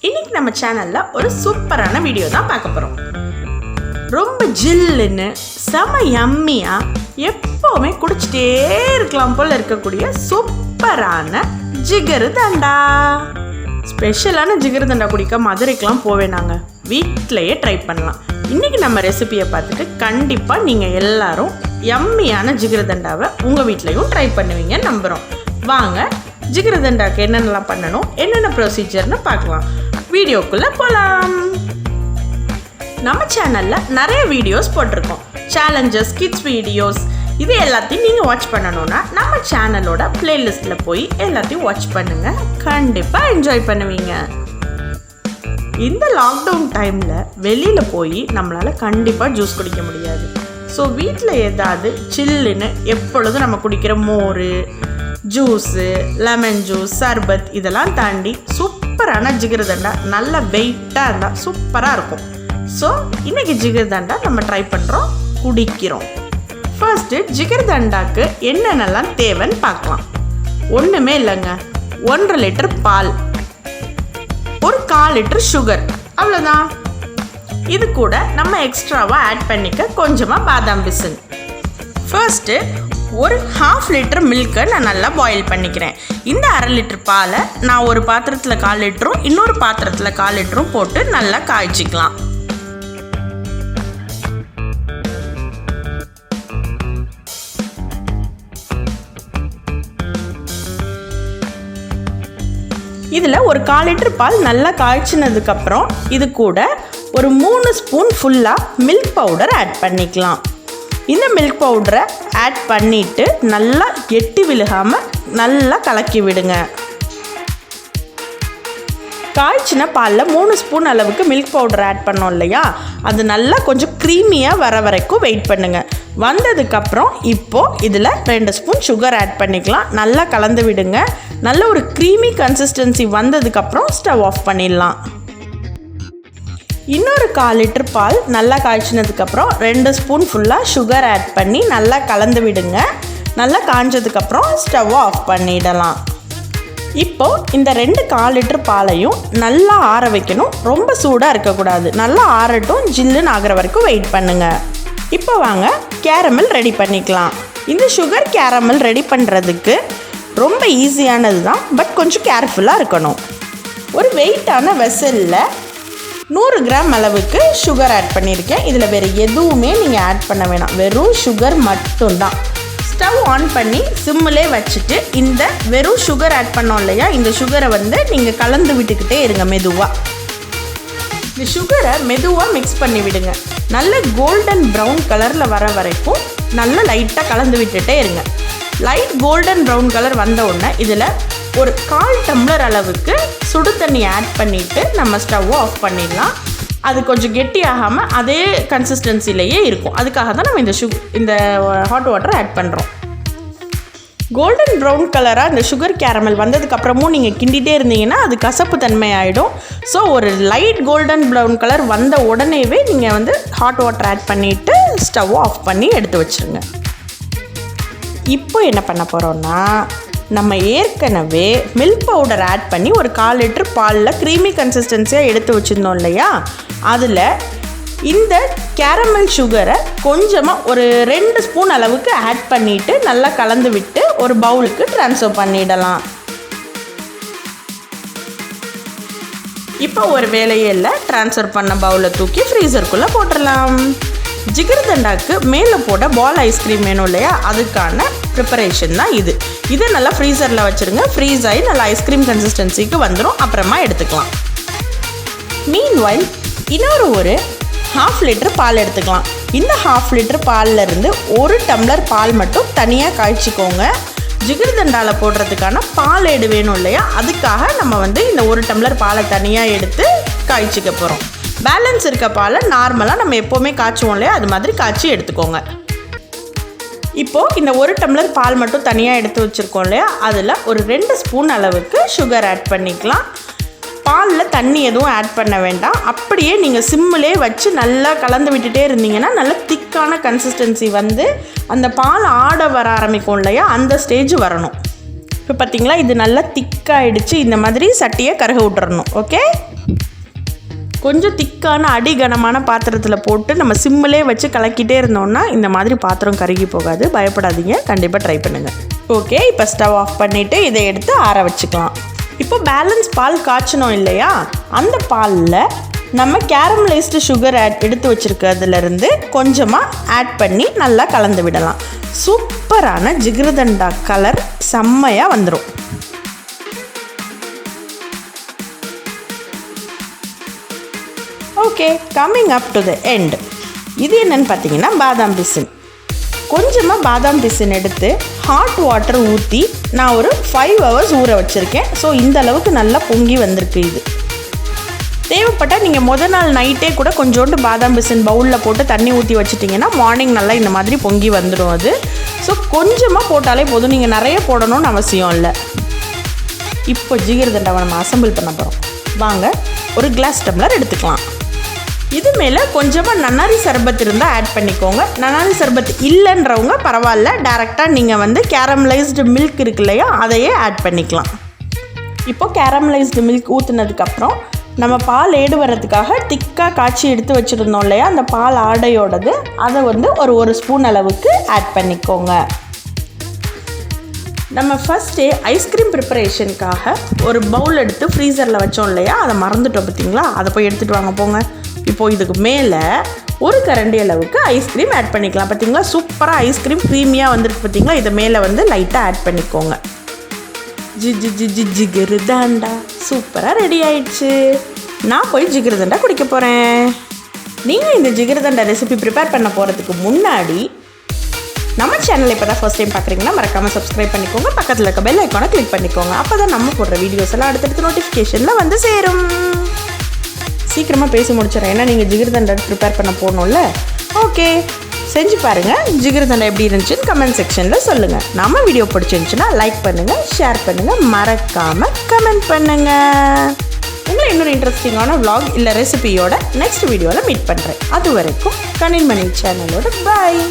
இன்னைக்கு நம்ம சேனல்ல ஒரு சூப்பரான வீடியோ தான் பார்க்க போறோம். ரொம்ப ஜில்லுன்னு செம யம்மியா எப்பவுமே குடிச்சிட்டே இருக்கலாம் போல இருக்கக்கூடிய சூப்பரான ஜிகர்தண்டா. ஸ்பெஷலான ஜிகர்தண்டா குடிக்க மதுரைக்கெல்லாம் போவேன். நாங்கள் வீட்டிலையே ட்ரை பண்ணலாம். இன்றைக்கி நம்ம ரெசிபியை பார்த்துட்டு கண்டிப்பாக நீங்கள் எல்லாரும் யம்மியான ஜிகர்தண்டாவை உங்கள் வீட்லேயும் ட்ரை பண்ணுவீங்க நம்புகிறோம். வாங்க ஜிகர்தண்டாக்கு என்னென்னலாம் பண்ணணும், என்னென்ன ப்ரொசீஜர்னு பார்க்கலாம். வீடியோக்குள்ளே போகலாம். நம்ம சேனலில் நிறைய வீடியோஸ் போட்டிருக்கோம். சேலஞ்சஸ், கிட்ஸ் வீடியோஸ், இது எல்லாத்தையும் நீங்கள் வாட்ச் பண்ணணுன்னா நம்ம சேனலோட பிளேலிஸ்ட்டில் போய் எல்லாத்தையும் வாட்ச் பண்ணுங்கள். கண்டிப்பாக என்ஜாய் பண்ணுவீங்க. இந்த லாக்டவுன் டைமில் வெளியில் போய் நம்மளால் கண்டிப்பாக ஜூஸ் குடிக்க முடியாது. ஸோ வீட்டில் ஏதாவது சில்லுன்னு எப்பொழுதும் நம்ம குடிக்கிற மோர், ஜூஸு, லெமன் ஜூஸ், சர்பத் இதெல்லாம் தாண்டி சூப்பரான ஜிகர்தண்டா நல்ல வெயிட்டாக இருந்தால் சூப்பராக இருக்கும். ஸோ இன்றைக்கி ஜிகர்தண்டா நம்ம ட்ரை பண்ணுறோம், குடிக்கிறோம். ஃபர்ஸ்ட்டு ஜிகர்தண்டாக்கு என்னென்னலாம் தேவைன்னு பார்க்கலாம். ஒன்றுமே இல்லைங்க, 1.5 லிட்டர் பால், ஒரு 1/4 லிட்டர் சுகர், அவ்வளோதான். இது கூட நம்ம எக்ஸ்ட்ராவாக ஆட் பண்ணிக்க கொஞ்சமாக பாதாம் பிசின். ஃபர்ஸ்ட்டு ஒரு 1/2 லிட்டர் மில்கை நான் நல்லா பாயில் பண்ணிக்கிறேன். இந்த 1/2 லிட்டர் பாலை நான் ஒரு பாத்திரத்தில் 1/4 லிட்டரும் இன்னொரு பாத்திரத்தில் 1/4 லிட்டரும் போட்டு நல்லா காய்ச்சிக்கலாம். இதில் ஒரு 1/4 லிட்டர் பால் நல்லா காய்ச்சினதுக்கப்புறம் இது கூட ஒரு 3 ஸ்பூன் ஃபுல்லாக மில்க் பவுடர் ஆட் பண்ணிக்கலாம். இந்த மில்க் பவுடரை ஆட் பண்ணிவிட்டு நல்லா எட்டி விழுகாமல் நல்லா கலக்கி விடுங்க. காய்ச்சின பாலில் 3 ஸ்பூன் அளவுக்கு மில்க் பவுடர் ஆட் பண்ணோம் இல்லையா, அது நல்லா கொஞ்சம் க்ரீமியாக வர வரைக்கும் வெயிட் பண்ணுங்கள். வந்ததுக்கப்புறம் இப்போது இதில் 2 ஸ்பூன் சுகர் ஆட் பண்ணிக்கலாம். நல்லா கலந்து விடுங்க. நல்ல ஒரு க்ரீமி கன்சிஸ்டன்சி வந்ததுக்கப்புறம் ஸ்டவ் ஆஃப் பண்ணிடலாம். இன்னொரு 1/4 லிட்டர் பால் நல்லா காய்ச்சினதுக்கப்புறம் 2 ஸ்பூன் ஃபுல்லாக சுகர் ஆட் பண்ணி நல்லா கலந்து விடுங்க. நல்லா காய்ஞ்சதுக்கப்புறம் ஸ்டவ் ஆஃப் பண்ணிடலாம். இப்போது இந்த 2 1/4 லிட்டர் பாலையும் நல்லா ஆற வைக்கணும். ரொம்ப சூடாக இருக்கக்கூடாது. நல்லா ஆறட்டும், ஜில்லுன்னு ஆகிற வரைக்கும் வெயிட் பண்ணுங்கள். இப்போ வாங்க கேரமல் ரெடி பண்ணிக்கலாம். இந்த சுகர் கேரமல் ரெடி பண்ணுறதுக்கு ரொம்ப ஈஸியானது தான், பட் கொஞ்சம் கேர்ஃபுல்லாக இருக்கணும். ஒரு வெயிட்டான வெசலில் 100 கிராம் அளவுக்கு சுகர் ஆட் பண்ணியிருக்கேன். இதில் வேறு எதுவுமே நீங்கள் ஆட் பண்ண வேணாம், வெறும் சுகர் மட்டும்தான். ஸ்டவ் ஆன் பண்ணி சிம்மிலே வச்சுட்டு இந்த வெறும் சுகர் ஆட் பண்ணோம் இல்லையா, இந்த சுகரை நீங்கள் கலந்து விட்டுக்கிட்டே இருங்க மெதுவாக. இந்த சுகரை மெதுவாக மிக்ஸ் பண்ணி விடுங்க. நல்ல கோல்டன் ப்ரௌன் கலரில் வர வரைக்கும் நல்லா லைட்டாக கலந்து விட்டுட்டே இருங்க. லைட் கோல்டன் ப்ரௌன் கலர் வந்த உடனே இதில் ஒரு 1/4 டம்ளர் அளவுக்கு சுடு தண்ணி ஆட் பண்ணிவிட்டு நம்ம ஸ்டவ்வை ஆஃப் பண்ணிடலாம். அது கொஞ்சம் கெட்டியாகாமல் அதே கன்சிஸ்டன்சிலேயே இருக்கும். அதுக்காக தான் நம்ம இந்த ஹாட் வாட்டர் ஆட் பண்ணுறோம். கோல்டன் ப்ரௌன் கலராக இந்த சுகர் கேரமல் வந்ததுக்கப்புறமும் நீங்கள் கிண்டிகிட்டே இருந்தீங்கன்னா அது கசப்பு தன்மை ஆகிடும். ஸோ ஒரு லைட் கோல்டன் ப்ரௌன் கலர் வந்த உடனேவே நீங்கள் ஹாட் வாட்டர் ஆட் பண்ணிவிட்டு ஸ்டவ்வை ஆஃப் பண்ணி எடுத்து வச்சுருங்க. இப்போ என்ன பண்ண போகிறோன்னா, நம்ம ஏற்கனவே மில்க் பவுடர் ஆட் பண்ணி ஒரு 1/4 லிட்டர் பாலில் க்ரீமி கன்சிஸ்டன்சியாக எடுத்து வச்சுருந்தோம் இல்லையா, அதில் இந்த கேரமல் சுகரை கொஞ்சமாக ஒரு 2 ஸ்பூன் அளவுக்கு ஆட் பண்ணிவிட்டு நல்லா கலந்து விட்டு ஒரு பவுலுக்கு ட்ரான்ஸ்ஃபர் பண்ணிடலாம். இப்போ ஒரு வேலையே இல்லை, ட்ரான்ஸ்ஃபர் பண்ண பவுலை தூக்கி ஃப்ரீசருக்குள்ளே போட்டுடலாம். ஜிகர்தண்டாக்கு மேலே போட பால் ஐஸ்கிரீம் வேணும் இல்லையா, அதுக்கான ப்ரிப்பரேஷன் தான் இது. இதை நல்லா ஃப்ரீசரில் வச்சுருங்க. ஃப்ரீஸ் ஆகி நல்லா ஐஸ்கிரீம் கன்சிஸ்டன்சிக்கு வந்துடும். அப்புறமா எடுத்துக்கலாம். மீன்வைல் இன்னொரு ஒரு 1/2 லிட்டர் பால் எடுத்துக்கலாம். இந்த 1/2 லிட்டர் பாலில் இருந்து 1 டம்ளர் பால் மட்டும் தனியாக காய்ச்சிக்கோங்க. ஜிகர்தண்டாவில் போடுறதுக்கான பால் எடு வேணும் இல்லையா, அதுக்காக நம்ம இந்த 1 டம்ளர் பாலை தனியாக எடுத்து காய்ச்சிக்க போகிறோம். பேலன்ஸ் இருக்க பாலை நார்மலாக நம்ம எப்போவுமே காய்ச்சுவோம் இல்லையா, அது மாதிரி காய்ச்சி எடுத்துக்கோங்க. இப்போது இந்த 1 டம்ளர் பால் மட்டும் தனியாக எடுத்து வச்சுருக்கோம் இல்லையா, அதில் ஒரு 2 ஸ்பூன் அளவுக்கு சுகர் ஆட் பண்ணிக்கலாம். பாலில் தண்ணி எதுவும் ஆட் பண்ண வேண்டாம். அப்படியே நீங்கள் சிம்மிலே வச்சு நல்லா கலந்து விட்டுட்டே இருந்தீங்கன்னா நல்ல திக்கான கன்சிஸ்டன்சி அந்த பால் ஆட வர ஆரம்பிக்கும் இல்லையா, அந்த ஸ்டேஜ் வரணும். இப்போ பார்த்தீங்களா, இது நல்லா திக்காகிடுச்சு. இந்த மாதிரி சட்டியை கருக விட்டுறணும். ஓகே, கொஞ்சம் திக்கான அடிகனமான பாத்திரத்தில் போட்டு நம்ம சிம்மிலே வச்சு கலக்கிட்டே இருந்தோம்னா இந்த மாதிரி பாத்திரம் கருகி போகாது. பயப்படாதீங்க, கண்டிப்பாக ட்ரை பண்ணுங்கள். ஓகே, இப்போ ஸ்டவ் ஆஃப் பண்ணிவிட்டு இதை எடுத்து ஆற வச்சுக்கலாம். இப்போ பேலன்ஸ் பால் காய்ச்சணும் இல்லையா, அந்த பாலில் நம்ம கேரமலைஸ்டு சுகர் எடுத்து வச்சுருக்கிறதுலேருந்து கொஞ்சமாக ஆட் பண்ணி நல்லா கலந்து விடலாம். சூப்பரான ஜிகர்தண்டா கலர் செம்மையாக வந்துடும். Okay, coming up to the end. இது என்னென்னு பார்த்தீங்கன்னா பாதாம் பிசின். கொஞ்சமாக பாதாம் பிசின் எடுத்து ஹாட் வாட்டர் ஊற்றி நான் ஒரு 5 hours ஊற வச்சுருக்கேன். ஸோ இந்த அளவுக்கு நல்லா பொங்கி வந்திருக்கு. இது தேவைப்பட்டால் நீங்கள் முதல் நாள் நைட்டே கூட கொஞ்சோண்டு பாதாம் பிசின் பவுலில் போட்டு தண்ணி ஊற்றி வச்சுட்டிங்கன்னா மார்னிங் நல்லா இந்த மாதிரி பொங்கி வந்துடும் அது. ஸோ கொஞ்சமாக போட்டாலே போதும், நீங்கள் நிறைய போடணும்னு அவசியம் இல்லை. இப்போ ஜிகர்தண்டாவை நம்ம அசம்பிள் பண்ண போகிறோம். வாங்க, ஒரு கிளாஸ் டம்ளர் எடுத்துக்கலாம். இது மேலே கொஞ்சமாக நன்னாரி சர்பத் இருந்தால் ஆட் பண்ணிக்கோங்க. நன்னாரி சர்பத் இல்லைன்றவங்க பரவாயில்ல, டேரெக்டாக நீங்கள் கேரமலைஸ்டு மில்க் இருக்கு இல்லையா, அதையே ஆட் பண்ணிக்கலாம். இப்போது கேரமலைஸ்டு மில்க் ஊற்றுனதுக்கப்புறம் நம்ம பால் ஏடு வர்றதுக்காக திக்காக காய்ச்சி எடுத்து வச்சுருந்தோம் இல்லையா, அந்த பால் ஆடையோடது அதை ஒரு 1 ஸ்பூன் அளவுக்கு ஆட் பண்ணிக்கோங்க. நம்ம ஃபஸ்ட்டே ஐஸ்கிரீம் ப்ரிப்பரேஷனுக்காக ஒரு பவுல் எடுத்து ஃப்ரீசரில் வச்சோம் இல்லையா, அதை மறந்துட்டோம் பார்த்தீங்களா, அதை போய் எடுத்துகிட்டு வாங்க போங்க. இப்போது இதுக்கு மேலே ஒரு கரண்டி அளவுக்கு ஐஸ்கிரீம் ஆட் பண்ணிக்கலாம். பார்த்தீங்களா, சூப்பராக ஐஸ்கிரீம் க்ரீமியாக வந்துருக்கு பார்த்தீங்களா. இதை மேலே லைட்டாக ஆட் பண்ணிக்கோங்க. ஜிகர்தண்டா சூப்பராக ரெடி ஆயிடுச்சு. நான் போய் ஜிகர்தண்டா குடிக்க போகிறேன். நீங்கள் இந்த ஜிகர்தண்டா ரெசிபி ப்ரிப்பேர் பண்ண போகிறதுக்கு முன்னாடி நம்ம சேனலை இப்போ தான் ஃபர்ஸ்ட் டைம் பார்க்குறீங்கன்னா மறக்காமல் சப்ஸ்கிரைப் பண்ணிக்கோங்க. பக்கத்தில் இருக்க பெல் ஐக்கானை கிளிக் பண்ணிக்கோங்க. அப்போ தான் நம்ம போடுற வீடியோஸ் எல்லாம் அடுத்தடுத்து நோட்டிஃபிகேஷனில் வந்து சேரும். சீக்கிரமாக பேசி முடிச்சிடறேன், ஏன்னா நீங்கள் ஜிகர்தண்டா ப்ரிப்பேர் பண்ண போகணும்ல. ஓகே, செஞ்சு பாருங்கள். ஜிகர்தண்டா எப்படி இருந்துச்சுன்னு கமெண்ட் செக்ஷனில் சொல்லுங்கள். நம்ம வீடியோ பிடிச்சிருந்துச்சுன்னா லைக் பண்ணுங்கள், ஷேர் பண்ணுங்கள், மறக்காமல் கமெண்ட் பண்ணுங்கள். உங்களை இன்னொரு இன்ட்ரெஸ்டிங்கான vlog இல்லை ரெசிபியோட நெக்ஸ்ட் வீடியோவில் மீட் பண்ணுறேன். அது வரைக்கும் கனிமணி சேனலோட பாய்.